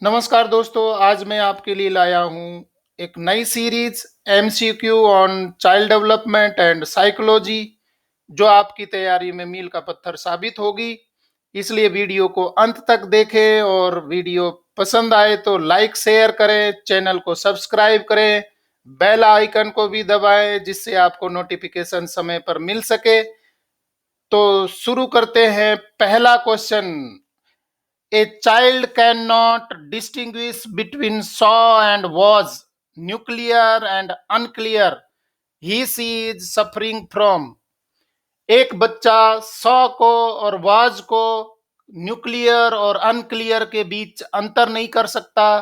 नमस्कार दोस्तों, आज मैं आपके लिए लाया हूँ एक नई series MCQ on child development and psychology, जो आपकी तैयारी में मील का पत्थर साबित होगी। इसलिए वीडियो को अंत तक देखें और वीडियो पसंद आए तो लाइक शेयर करें, चैनल को सब्सक्राइब करें, बेल आइकन को भी दबाएं जिससे आपको नोटिफिकेशन समय पर मिल सके। तो शुरू करते हैं। पहला question, A child cannot distinguish between saw and was, nuclear and unclear. He is suffering from. एक बच्चा सॉ को और वाज को, न्यूक्लियर और अनक्लियर के बीच अंतर नहीं कर सकता,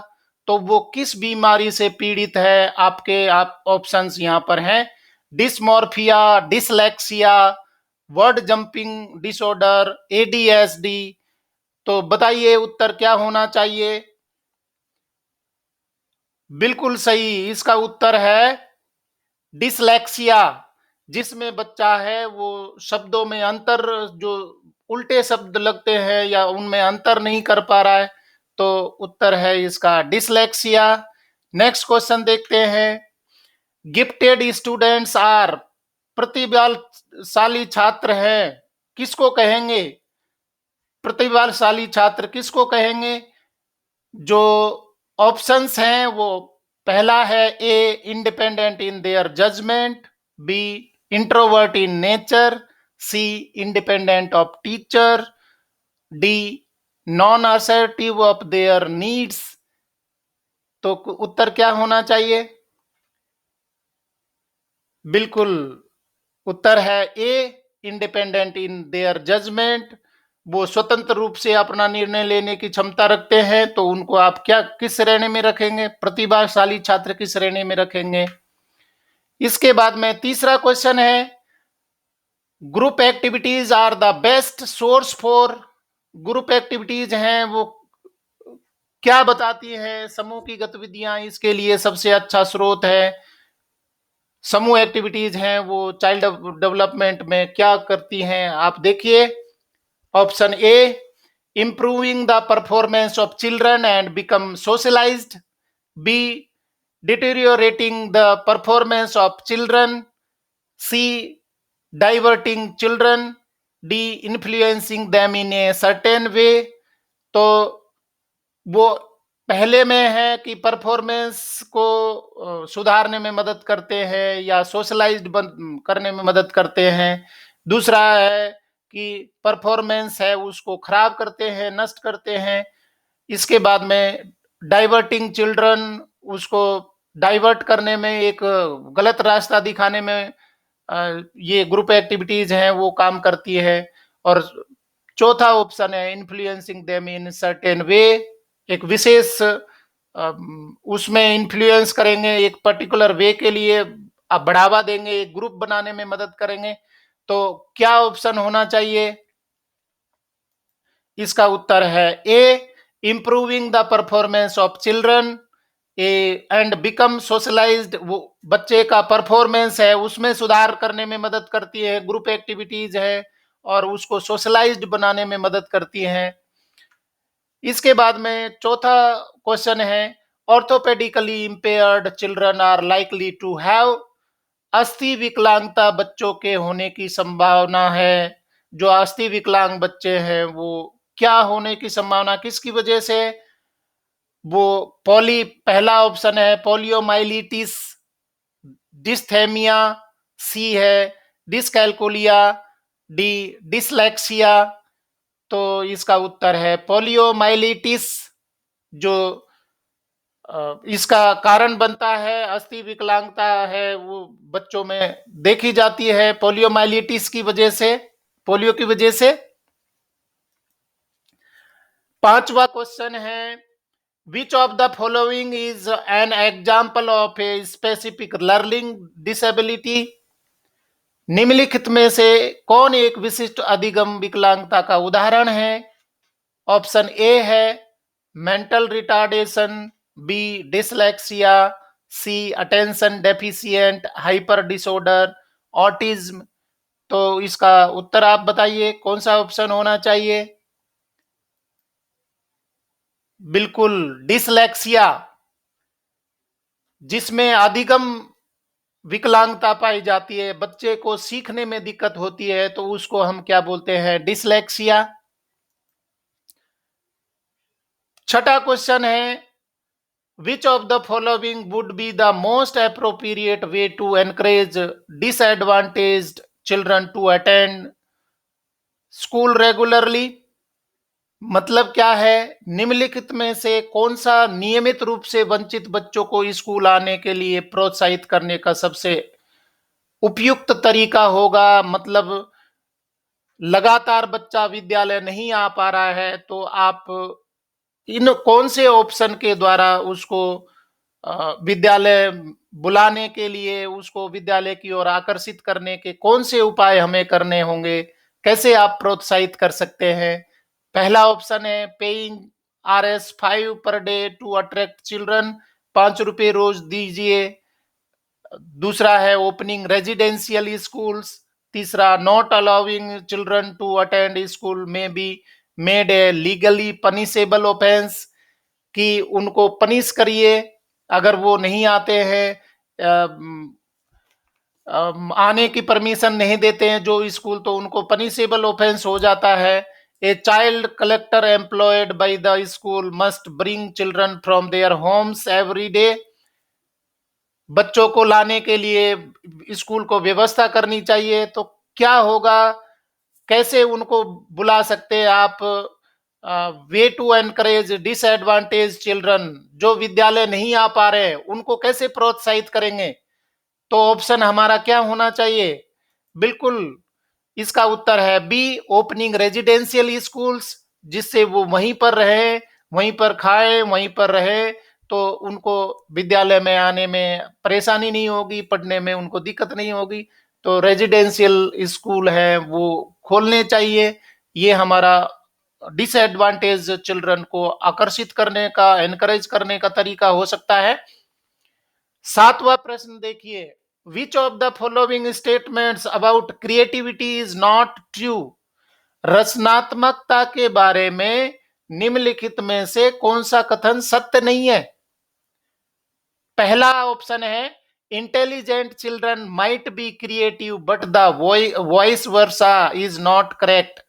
तो वो किस बीमारी से पीड़ित है? आपके आप ऑप्शंस यहाँ पर हैं: डिसमॉर्फिया, dyslexia, word jumping disorder, ADSD. तो बताइए उत्तर क्या होना चाहिए? बिल्कुल सही, इसका उत्तर है डिसलेक्सिया, जिसमें बच्चा है वो शब्दों में अंतर, जो उल्टे शब्द लगते हैं या उनमें अंतर नहीं कर पा रहा है, तो उत्तर है इसका डिसलेक्सिया। नेक्स्ट क्वेश्चन देखते हैं। गिफ्टेड स्टूडेंट्स आर, प्रतिभाशाली छात्र हैं, किसको कहेंगे? प्रतिभाशाली छात्र किसको कहेंगे? जो ऑप्शंस हैं वो, पहला है A independent in their judgement, B introvert in nature, C independent of teacher, D non assertive of their needs. तो उत्तर क्या होना चाहिए? बिल्कुल, उत्तर है A independent in their judgement. वो स्वतंत्र रूप से अपना निर्णय लेने की क्षमता रखते हैं, तो उनको आप क्या किस श्रेणी में रखेंगे? प्रतिभाशाली छात्र की श्रेणी में रखेंगे। इसके बाद में तीसरा क्वेश्चन है, group activities are the best source for. Group activities हैं वो क्या बताती हैं? समूह की गतिविधियां इसके लिए सबसे अच्छा स्रोत है। समूह एक्टिविटीज हैं वो चाइल्ड डेवलपमेंट में क्या करती हैं? आप देखिए, option A, improving the performance of children and become socialized, b deteriorating the performance of children, c diverting children, d influencing them in a certain way। तो वो पहले में है कि परफॉर्मेंस को सुधारने में मदद करते हैं या सोशलाइज्ड करने में मदद करते हैं। दूसरा है कि परफॉर्मेंस है उसको खराब करते हैं, नष्ट करते हैं। इसके बाद में डाइवर्टिंग चिल्ड्रन, उसको डाइवर्ट करने में, एक गलत रास्ता दिखाने में ये ग्रुप एक्टिविटीज हैं वो काम करती है। और चौथा ऑप्शन है influencing them in certain way, एक विशेष उसमें इन्फ्लुएंस करेंगे, एक पर्टिकुलर वे के लिए आप बढ़ावा देंगे, एक ग्रुप बनाने में मदद करेंगे। तो क्या ऑप्शन होना चाहिए? इसका उत्तर है A, improving the performance of children and become socialised. वो बच्चे का परफॉर्मेंस है उसमें सुधार करने में मदद करती है, ग्रुप एक्टिविटीज है, और उसको सोशलाइज्ड बनाने में मदद करती हैं। इसके बाद में चौथा क्वेश्चन है, orthopedically impaired children are likely to have. अस्थि विकलांगता बच्चों के होने की संभावना है। जो अस्थि विकलांग बच्चे हैं वो क्या होने की संभावना, किसकी वजह से? वो पहला ऑप्शन है पोलियोमाइलिटिस, डिस्थेमिया, सी है डिसकैलकुलिया, डी डिसलेक्सिया। तो इसका उत्तर है पोलियोमाइलिटिस, जो इसका कारण बनता है। अस्थि विकलांगता है वो बच्चों में देखी जाती है पोलियोमाइलिटिस की वजह से, पोलियो की वजह से। पांचवा क्वेश्चन है, which of the following is an example of a specific learning disability. निम्नलिखित में से कौन एक विशिष्ट अधिगम विकलांगता का उदाहरण है? ऑप्शन ए है mental retardation, B dyslexia, C attention deficient hyper disorder, autism. तो इसका उत्तर आप बताइए कौन सा ऑप्शन होना चाहिए? बिल्कुल, डिसलेक्सिया, जिसमें अधिगम विकलांगता पाई जाती है, बच्चे को सीखने में दिक्कत होती है, तो उसको हम क्या बोलते हैं? डिसलेक्सिया। छठा क्वेश्चन है, which of the following would be the most appropriate way to encourage disadvantaged children to attend school regularly? मतलब क्या है? निम्नलिखित में से कौन सा नियमित रूप से वंचित बच्चों को स्कूल आने के लिए प्रोत्साहित करने का सबसे उपयुक्त तरीका होगा? मतलब लगातार बच्चा विद्यालय नहीं आ पा रहा है, तो आप इन कौन से ऑप्शन के द्वारा उसको विद्यालय बुलाने के लिए, उसको विद्यालय की ओर आकर्षित करने के कौन से उपाय हमें करने होंगे? कैसे आप प्रोत्साहित कर सकते हैं? पहला ऑप्शन है paying Rs 5 per day to attract children, 5 रुपए रोज दीजिए। दूसरा है ओपनिंग रेजिडेंशियल स्कूल्स। तीसरा, not allowing children to attend school में be made a legally punishable offence, कि उनको पनिश करिए अगर वो नहीं आते हैं, आने की परमिशन नहीं देते हैं जो स्कूल, तो उनको पनिशेबल ऑफेंस हो जाता है। A child collector employed by the school must bring children from their homes every day. बच्चों को लाने के लिए स्कूल को व्यवस्था करनी चाहिए। तो क्या होगा, कैसे उनको बुला सकते हैं आप? Way to encourage disadvantage children, जो विद्यालय नहीं आ पा रहे हैं उनको कैसे प्रोत्साहित करेंगे? तो ऑप्शन हमारा क्या होना चाहिए? बिल्कुल, इसका उत्तर है बी, ओपनिंग रेजिडेंशियल स्कूल्स, जिससे वो वहीं पर रहे, वहीं पर खाए, वहीं पर रहे, तो उनको विद्यालय में आने में परेशानी नहीं होगी, पढ़ने में उनको दिक्कत नहीं होगी। तो रेजिडेंशियल स्कूल है वो खोलने चाहिए। ये हमारा डिसएडवांटेज चिल्ड्रन को आकर्षित करने का, एनकरेज करने का तरीका हो सकता है। सातवां प्रश्न देखिए, विच of the following statements about creativity is not true? रचनात्मकता के बारे में निम्नलिखित में से कौन सा कथन सत्य नहीं है? पहला ऑप्शन है, intelligent children might be creative but the vice versa is not correct.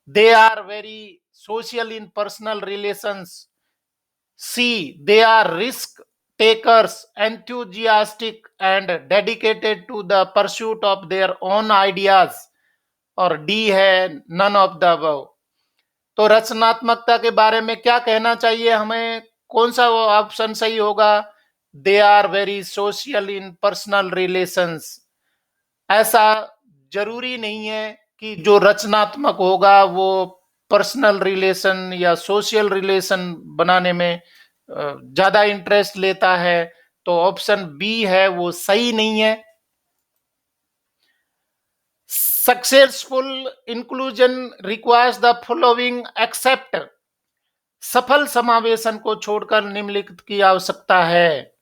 They are very social in personal relations. C, they are risk takers, enthusiastic and dedicated to the pursuit of their own ideas। और D है none of the above. तो रचनात्मकता के बारे में क्या कहना चाहिए हमें? कौन सा वो ऑप्शन सही होगा? They are very social in personal relations. ऐसा जरूरी नहीं है कि जो रचनात्मक होगा वो पर्सनल रिलेशन या सोशल रिलेशन बनाने में ज्यादा इंटरेस्ट लेता है। तो ऑप्शन बी है वो सही नहीं है। Successful inclusion requires the following except. सफल समावेशन को छोड़कर निम्नलिखित की आवश्यकता है।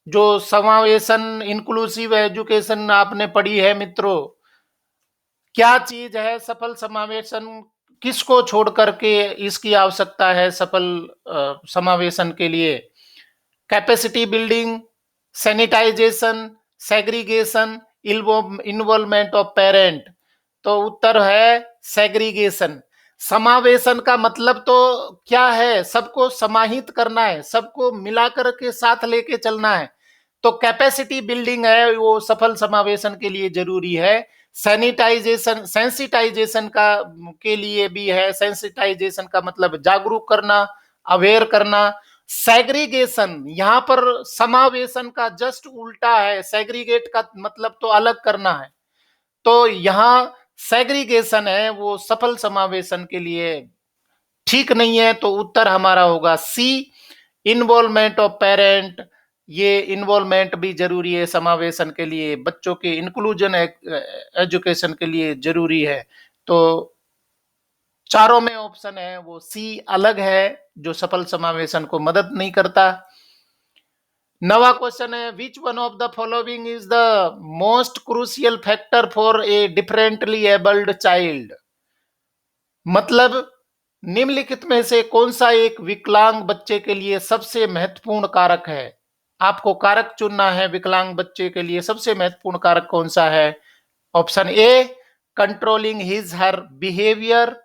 जो समावेशन, इंक्लूसिव एजुकेशन आपने पढ़ी है मित्रों, क्या चीज है सफल समावेशन? किसको छोड़ करके इसकी आवश्यकता है सफल समावेशन के लिए? Capacity building, sanitisation, segregation, involvement of parent. तो उत्तर है सेग्रीगेशन। समावेशन का मतलब तो क्या है? सबको समाहित करना है, सबको मिलाकर के साथ लेके चलना है। तो कैपेसिटी बिल्डिंग है वो सफल समावेशन के लिए जरूरी है। सैनिटाइजेशन, सेंसिटाइजेशन का के लिए भी है। सेंसिटाइजेशन का मतलब जागरूक करना, अवेयर करना। सेग्रीगेशन, यहां पर समावेशन का जस्ट उल्टा है। सेग्रीगेट का मतलब तो अलग करना है, तो यहां सेग्रीगेशन है वो सफल समावेशन के लिए ठीक नहीं है। तो उत्तर हमारा होगा सी, इन्वॉल्वमेंट ऑफ पेरेंट। ये इन्वॉल्वमेंट भी जरूरी है समावेशन के लिए, बच्चों के इंक्लूजन एजुकेशन के लिए जरूरी है। तो चारों में ऑप्शन है वो सी अलग है, जो सफल समावेशन को मदद नहीं करता। नवा क्वेश्चन है, which one of the following is the most crucial factor for a differently abled child? मतलब निम्नलिखित में से कौन सा एक विकलांग बच्चे के लिए सबसे महत्वपूर्ण कारक है? आपको कारक चुनना है, विकलांग बच्चे के लिए सबसे महत्वपूर्ण कारक कौन सा है? Option A, controlling his her behaviour,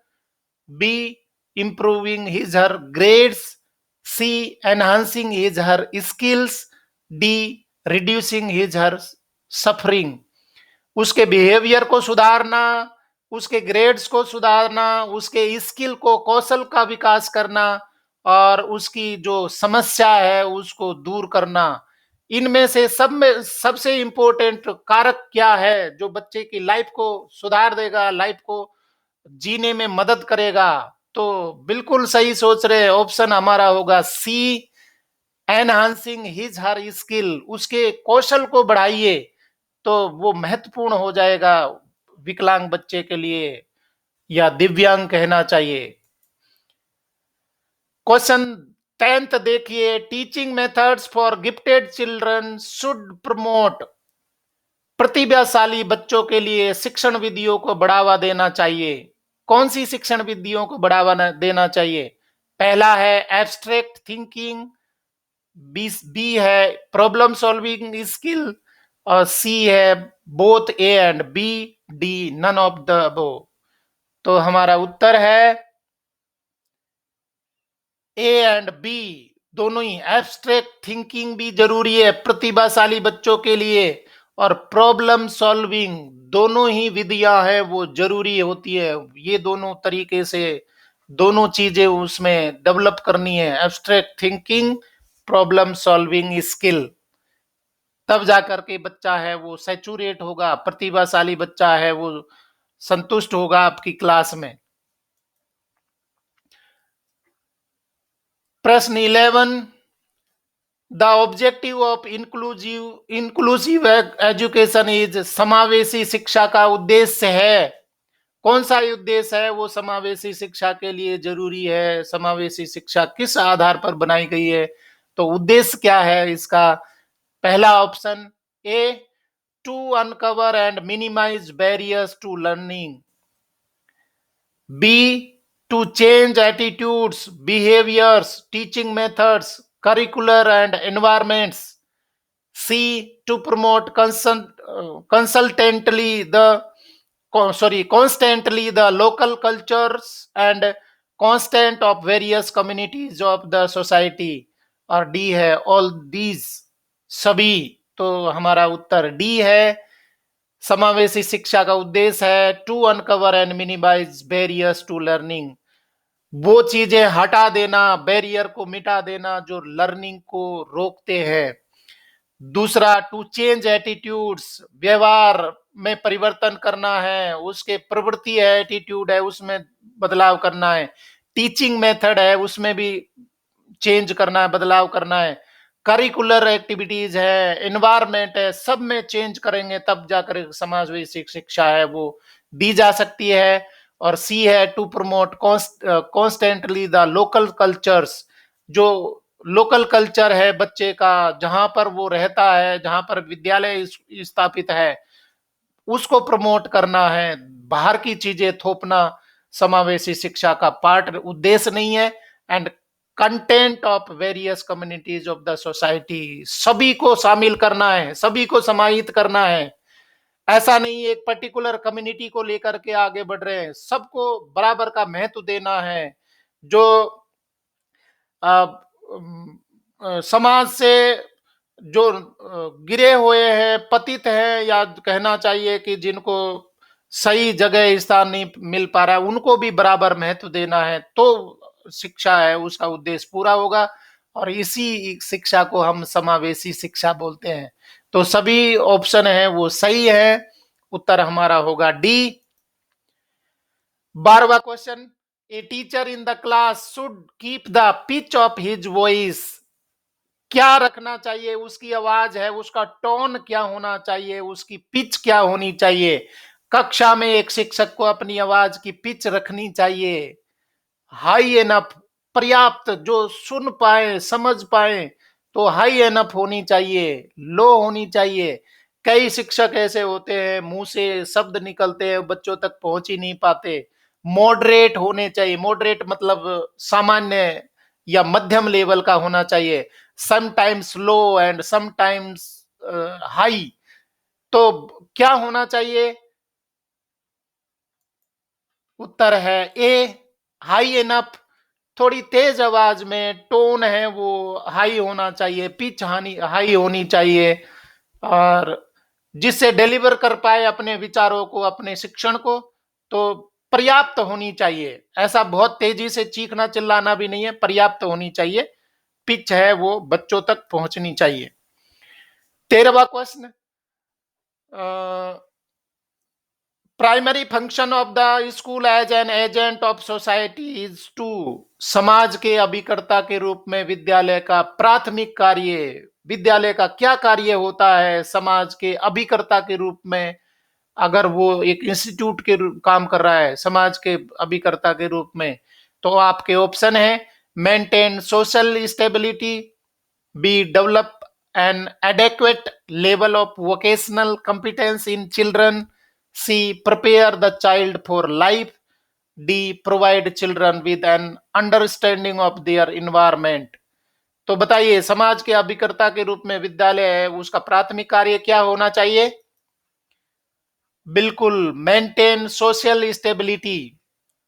B, improving his her grades, C, enhancing his her skills, D, reducing his her suffering. उसके बिहेवियर को सुधारना, उसके ग्रेड्स को सुधारना, उसके स्किल को, कौशल का विकास करना और उसकी जो समस्या है उसको दूर करना। इनमें से सब में सबसे इंपॉर्टेंट कारक क्या है जो बच्चे की लाइफ को सुधार देगा, लाइफ को जीने में मदद करेगा? तो बिल्कुल सही सोच रहे हैं, ऑप्शन हमारा होगा सी, एनहांसिंग हिज हर स्किल। उसके कौशल को बढ़ाइए तो वो महत्वपूर्ण हो जाएगा विकलांग बच्चे के लिए, या दिव्यांग कहना चाहिए। क्वेश्चन 10th देखिए, teaching methods for gifted children should promote. प्रतिभाशाली बच्चों के लिए शिक्षण विधियों को बढ़ावा देना चाहिए। कौन सी शिक्षण विधियों को बढ़ावा देना चाहिए? पहला है एब्स्ट्रैक्ट थिंकिंग, बी है प्रॉब्लम सॉल्विंग स्किल, और सी है both A and B, D none of the above. तो हमारा उत्तर है ए एंड बी, दोनों ही। एब्स्ट्रैक्ट थिंकिंग भी जरूरी है प्रतिभाशाली बच्चों के लिए, और प्रॉब्लम सॉल्विंग, दोनों ही विधियां हैं वो जरूरी होती है। ये दोनों तरीके से दोनों चीजें उसमें डेवलप करनी है, abstract thinking, problem solving skill. तब जाकर के बच्चा है वो सैचुरेट होगा, प्रतिभाशाली बच्चा है वो संतुष्ट होगा आपकी क्लास में। प्रश्न 11, the objective of inclusive education is, समावेशी शिक्षा का उद्देश्य है। कौन सा उद्देश्य है वो समावेशी शिक्षा के लिए जरूरी है? समावेशी शिक्षा किस आधार पर बनाई गई है? तो उद्देश्य क्या है इसका? पहला option A, to uncover and minimize barriers to learning, B, to change attitudes, behaviors, teaching methods, curricular and environments, C, to promote constantly the local cultures and constant of various communities of the society, और D है all these, सभी। तो हमारा उत्तर D है। समावेशी शिक्षा का उद्देश्य है to uncover and minimize barriers to learning, वो चीजें हटा देना, बैरियर को मिटा देना जो लर्निंग को रोकते हैं। दूसरा, टू चेंज एटीट्यूड्स, व्यवहार में परिवर्तन करना है, उसके प्रवृत्ति है, एटीट्यूड है, उसमें बदलाव करना है। टीचिंग मेथड है, उसमें भी चेंज करना है, बदलाव करना है। करिकुलर एक्टिविटीज है, एनवायरमेंट है, सब में चेंज करेंगे तब जाकर समावेशी शिक्षा है वो दी जा सकती है। और सी है to promote constantly the local cultures, जो लोकल कल्चर है बच्चे का, जहां पर वो रहता है, जहां पर विद्यालय स्थापित है, उसको प्रमोट करना है। बाहर की चीजें थोपना समावेशी शिक्षा का पार्ट उद्देश्य नहीं है। And content of various communities of the society, सभी को शामिल करना है, सभी को समाहित करना है। ऐसा नहीं एक पर्टिकुलर कम्युनिटी को लेकर के आगे बढ़ रहे हैं, सबको बराबर का महत्व देना है। जो समाज से जो गिरे हुए हैं, पतित हैं, या कहना चाहिए कि जिनको सही जगह स्थान नहीं मिल पा रहा है, उनको भी बराबर महत्व देना है, तो शिक्षा है उसका उद्देश्य पूरा होगा। और इसी शिक्षा को हम समावेशी शिक्षा बोलते हैं। तो सभी ऑप्शन है वो सही है, उत्तर हमारा होगा डी। 12वां question, a teacher in the class should keep the pitch of his voice. क्या रखना चाहिए? उसकी आवाज है, उसका टोन क्या होना चाहिए, उसकी पिच क्या होनी चाहिए? कक्षा में एक शिक्षक को अपनी आवाज की पिच रखनी चाहिए हाई एनफ, पर्याप्त, जो सुन पाए, समझ पाए, तो हाई एनफ होनी चाहिए, लो होनी चाहिए। कई शिक्षक ऐसे होते हैं मुंह से शब्द निकलते हैं, बच्चों तक पहुंच ही नहीं पाते, मॉडरेट होने चाहिए, मॉडरेट मतलब सामान्य या मध्यम लेवल का होना चाहिए, sometimes low and sometimes high. तो क्या होना चाहिए? उत्तर है ए, हाई इनफ। थोड़ी तेज आवाज में टोन है वो हाई होना चाहिए, पिच हाई होनी चाहिए, और जिससे डिलीवर कर पाए अपने विचारों को, अपने शिक्षण को, तो पर्याप्त होनी चाहिए। ऐसा बहुत तेजी से चीखना चिल्लाना भी नहीं है, पर्याप्त होनी चाहिए, पिच है वो बच्चों तक पहुंचनी चाहिए। 13वां question, primary function of the school as an agent of society is to. समाज के अभिकर्ता के रूप में विद्यालय का प्राथमिक कार्य, विद्यालय का क्या कार्य होता है समाज के अभिकर्ता के रूप में? अगर वो एक इंस्टीट्यूट के काम कर रहा है समाज के अभिकर्ता के रूप में, तो आपके ऑप्शन है maintain social stability, be develop an adequate level of vocational competence in children, C. Prepare the child for life, D. Provide children with an understanding of their environment। तो बताइए, समाज के अभिकर्ता के रूप में विद्यालय है, उसका प्राथमिक कार्य क्या होना चाहिए? बिल्कुल, मेंटेन सोशल स्टेबिलिटी।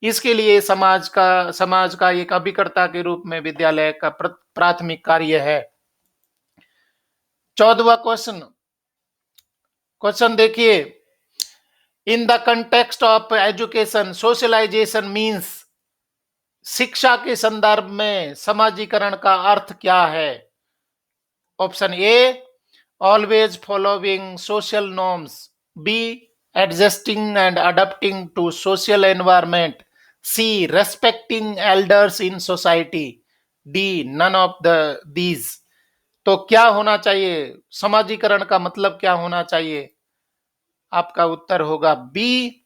इसके लिए समाज का एक अभिकर्ता के रूप में विद्यालय का प्राथमिक कार्य है। 14वां क्वेश्चन, देखिए, in the context of education socialization means, शिक्षा के संदर्भ में समाजीकरण का अर्थ क्या है? Option A, always following social norms, B, adjusting and adapting to social environment, C, respecting elders in society, D, none of the these. तो क्या होना चाहिए? समाजीकरण का मतलब क्या होना चाहिए? आपका उत्तर होगा B,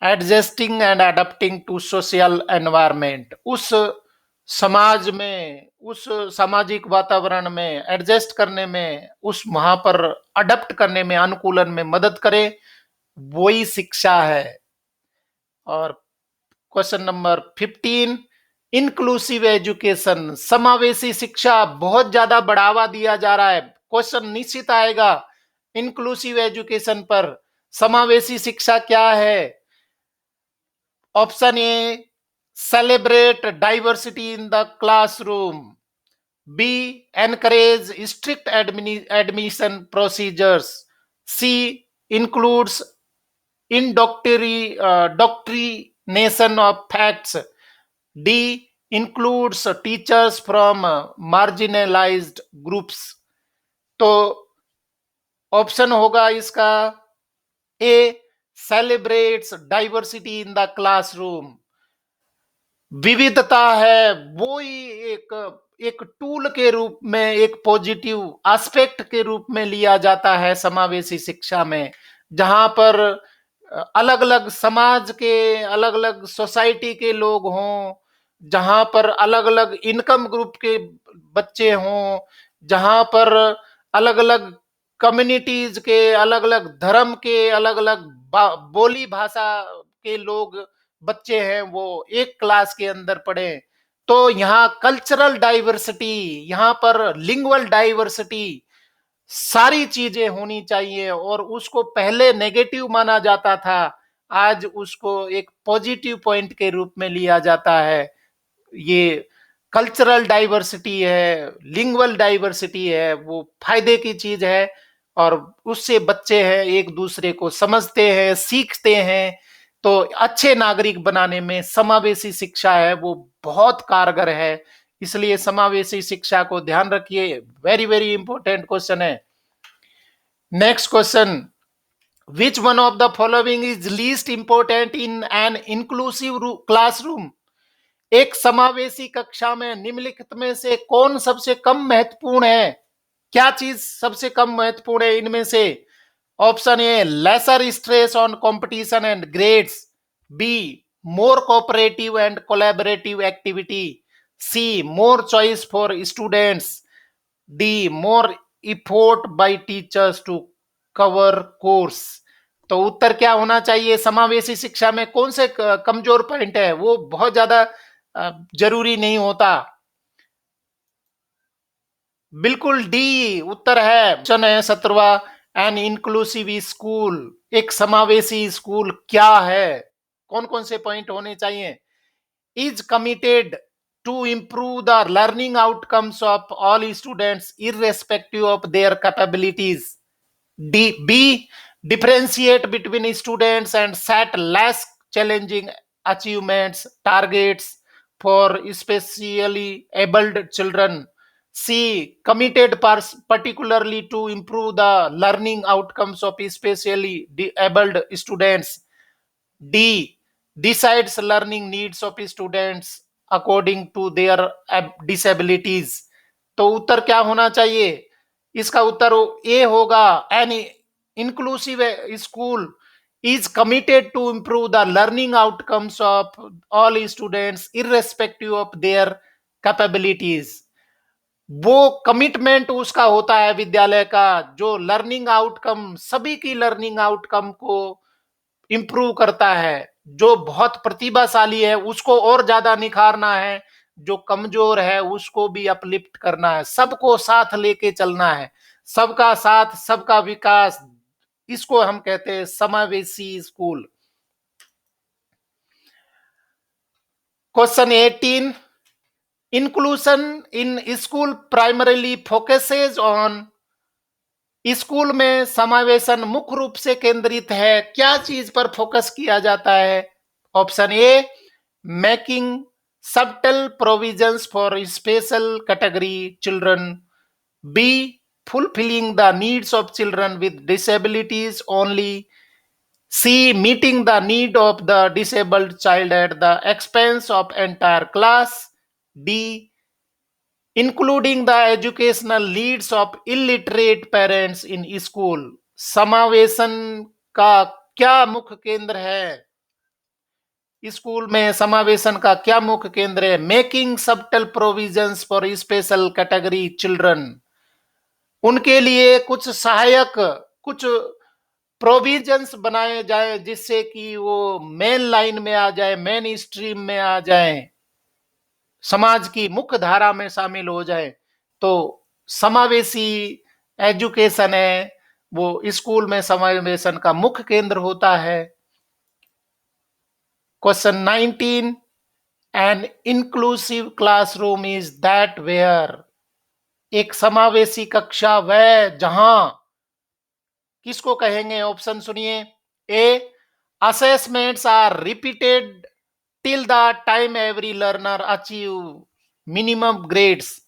adjusting and adapting to social environment. उस समाज में, उस सामाजिक वातावरण में एडजस्ट करने में, उस वहां पर अडप्ट करने में, अनुकूलन में मदद करे, वही शिक्षा है। और क्वेश्चन नंबर 15, इंक्लूसिव एजुकेशन, समावेशी शिक्षा बहुत ज्यादा बढ़ावा दिया जा रहा है। क्वेश्चन निश्चित आएगा इंक्लूसिव एजुकेशन पर। समावेशी शिक्षा क्या है? Option A, celebrate diversity in the classroom, B, encourage strict admission procedures, C, includes indoctrination of facts, D, includes teachers from marginalized groups। तो ऑप्शन होगा इसका A, celebrates diversity in the classroom. विविधता है वो ही एक एक टूल के रूप में, एक पॉजिटिव एस्पेक्ट के रूप में लिया जाता है समावेशी शिक्षा में, जहां पर अलग अलग समाज के, अलग अलग सोसाइटी के लोग हों, जहां पर अलग अलग इनकम ग्रुप के बच्चे हों, जहां पर अलग अलग कम्युनिटीज के, अलग अलग धर्म के, अलग अलग बोली भाषा के लोग बच्चे हैं, वो एक क्लास के अंदर पढ़े। तो यहाँ कल्चरल डाइवर्सिटी, यहाँ पर लिंगुअल डाइवर्सिटी, सारी चीजें होनी चाहिए। और उसको पहले नेगेटिव माना जाता था, आज उसको एक पॉजिटिव पॉइंट के रूप में लिया जाता है। ये कल्चरल डाइवर्सिटी है, लिंगुअल डाइवर्सिटी है, वो फायदे की चीज है, और उससे बच्चे हैं एक दूसरे को समझते हैं, सीखते हैं। तो अच्छे नागरिक बनाने में समावेशी शिक्षा है वो बहुत कारगर है। इसलिए समावेशी शिक्षा को ध्यान रखिए, वेरी वेरी इंपॉर्टेंट क्वेश्चन है। Next question, which one of the following is least important in an inclusive classroom. एक समावेशी कक्षा में निम्नलिखित में से कौन सबसे कम महत्वपूर्ण है? क्या चीज सबसे कम महत्वपूर्ण है इनमें से? Option A, lesser stress on competition and grades, B, more cooperative and collaborative activity, C, more choice for students, D, more effort by teachers to cover course. तो उत्तर क्या होना चाहिए? समावेशी शिक्षा में कौन से कमजोर पॉइंट है? वो बहुत ज्यादा जरूरी नहीं होता। बिल्कुल डी उत्तर है। ऑप्शन है 17वां, एन इंक्लूसिव स्कूल। एक समावेशी स्कूल क्या है? कौन कौन से पॉइंट होने चाहिए? Is committed to improve the learning outcomes of all students irrespective of their capabilities. B. Differentiate between students and set less challenging achievements targets for specially abled children. C. Committed particularly to improve the learning outcomes of specially abled students. D. Decides learning needs of students according to their disabilities. तो उत्तर क्या होना चाहिए? इसका उत्तर ए होगा। An inclusive school is committed to improve the learning outcomes of all students irrespective of their capabilities. वो commitment उसका होता है विद्यालय का जो लर्निंग आउटकम, सभी की लर्निंग आउटकम को इंप्रूव करता है। जो बहुत प्रतिभाशाली है उसको और ज्यादा निखारना है, जो कमजोर है उसको भी अपलिफ्ट करना है, सबको साथ लेके चलना है। सबका साथ सबका विकास, इसको हम कहते हैं समावेशी school. Question 18, inclusion in school primarily focuses on. School में समावेशन मुख्य रूप से केंद्रित है, क्या चीज पर फोकस किया जाता है? Option A, making subtle provisions for special category children. B, fulfilling the needs of children with disabilities only. C, meeting the need of the disabled child at the expense of entire class. D, including the educational needs of illiterate parents in school. समावेशन का क्या मुख्य केंद्र है? School में समावेशन का क्या मुख्य केंद्र है? Making subtle provisions for special category children. उनके लिए कुछ सहायक, कुछ प्रोविजंस बनाए जाए जिससे कि वो मेन लाइन में आ जाए, मेन स्ट्रीम में आ जाए, समाज की मुख्य धारा में शामिल हो जाए। तो समावेशी एजुकेशन है वो स्कूल में समावेशन का मुख्य केंद्र होता है। Question 19, an inclusive classroom is that where. एक समावेशी कक्षा वह जहां, किसको कहेंगे? ऑप्शन सुनिए। A, assessments are repeated till the time every learner achieve minimum grades.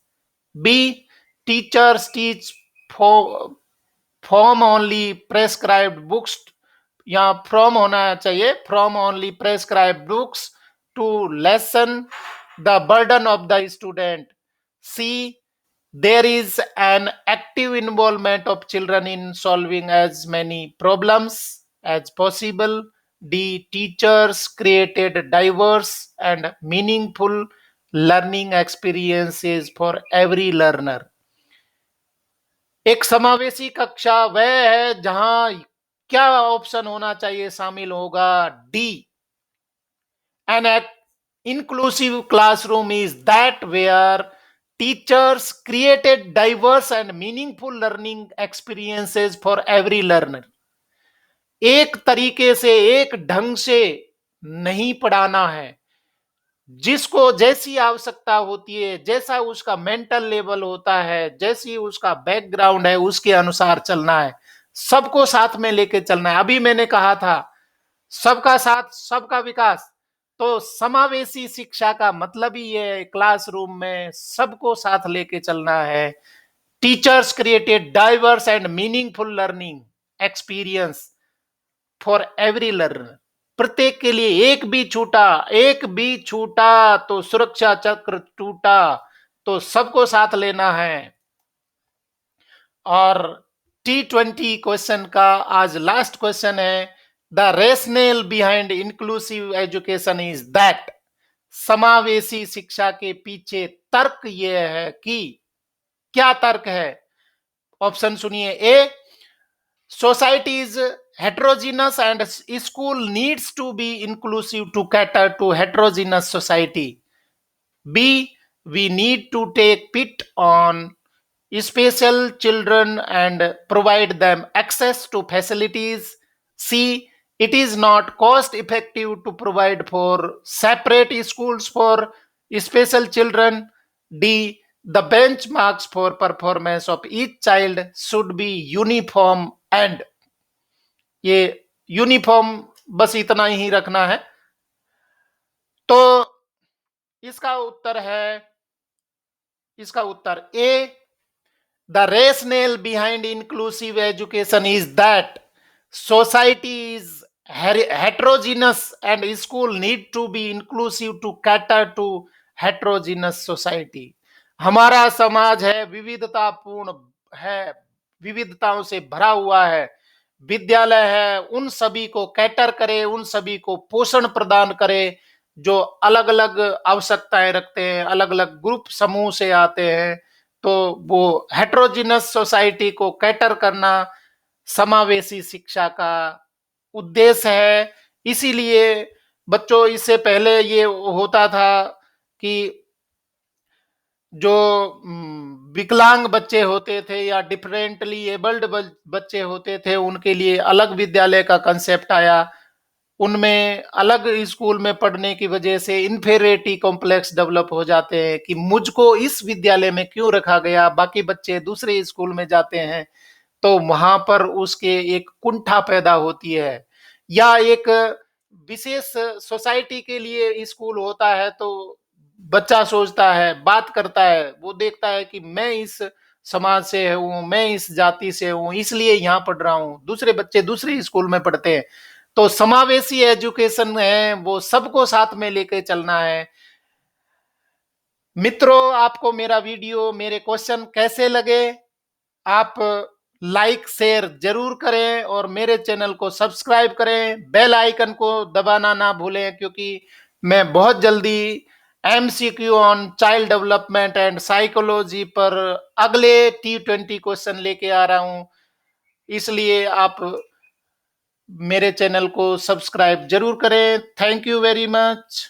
B, teachers teach from only prescribed books, या फ्रॉम होना चाहिए, from only prescribed books to lessen the burden of the student. C, there is an active involvement of children in solving as many problems as possible. D, teachers created diverse and meaningful learning experiences for every learner. एक समावेशी कक्षा वह है जहां क्या option होना चाहिए? शामिल होगा D, an inclusive classroom is that where teachers created diverse and meaningful learning experiences for every learner. एक तरीके से, एक ढंग से नहीं पढ़ाना है, जिसको जैसी आवश्यकता होती है, जैसा उसका मेंटल लेवल होता है, जैसी उसका बैकग्राउंड है, उसके अनुसार चलना है। सबको साथ में लेके चलना है। अभी मैंने कहा था सबका साथ सबका विकास। तो समावेशी शिक्षा का मतलब ही है क्लासरूम में सबको साथ लेके चलना है। Teachers created diverse and meaningful learning experience for every learner. प्रत्येक के लिए एक भी छूटा तो सुरक्षा चक्र टूटा। तो सबको साथ लेना है। और T20 क्वेश्चन का आज लास्ट क्वेश्चन है, the rationale behind inclusive education is that. समावेशी शिक्षा के पीछे तर्क यह है कि, क्या तर्क है? ऑप्शन सुनिए। ए, society is heterogeneous and school needs to be inclusive to cater to heterogeneous society. B, we need to take pit on special children and provide them access to facilities. C, it is not cost effective to provide for separate schools for special children. D, the benchmarks for performance of each child should be uniform and ये uniform बस इतना ही रखना है। तो इसका उत्तर A, the rationale behind inclusive education is that society is heterogeneous and school need to be inclusive to cater to heterogeneous society। हमारा समाज है विविधतापूर्ण है, विविधताओं से भरा हुआ है। विद्यालय है उन सभी को कैटर करे, उन सभी को पोषण प्रदान करे जो अलग अलग आवश्यकताएं रखते हैं, अलग अलग ग्रुप समूह से आते हैं। तो वो हेट्रोजिनस सोसाइटी को कैटर करना समावेशी शिक्षा का उद्देश्य है। इसीलिए बच्चों, इससे पहले ये होता था कि जो विकलांग बच्चे होते थे या डिफरेंटली एबल्ड बच्चे होते थे, उनके लिए अलग विद्यालय का कंसेप्ट आया। उनमें अलग स्कूल में पढ़ने की वजह से इन्फीरियरिटी कॉम्प्लेक्स डेवलप हो जाते हैं कि मुझको इस विद्यालय में क्यों रखा गया, बाकी बच्चे दूसरे स्कूल में जाते हैं। तो वहां पर उसके एक कुंठा पैदा होती है। या एक विशेष सोसाइटी के लिए स्कूल होता है तो बच्चा सोचता है, बात करता है, वो देखता है कि मैं इस समाज से हूँ, मैं इस जाति से हूँ, इसलिए यहाँ पढ़ रहा हूँ। दूसरे बच्चे दूसरे स्कूल में पढ़ते हैं। तो समावेशी एजुकेशन है वो सबको साथ में लेके चलना है। मित्रों, आपको मेरा वीडियो, मेरे क्वेश्चन कैसे लगे? आप लाइक शेयर जरूर करें और मेरे चैनल को सब्सक्राइब करें, बेल आइकन को दबाना ना भूलें, क्योंकि मैं बहुत जल्दी MCQ on child development and psychology पर अगले T20 क्वेश्चन लेके आ रहा हूं। इसलिए आप मेरे चैनल को सब्सक्राइब जरूर करें। Thank you very much.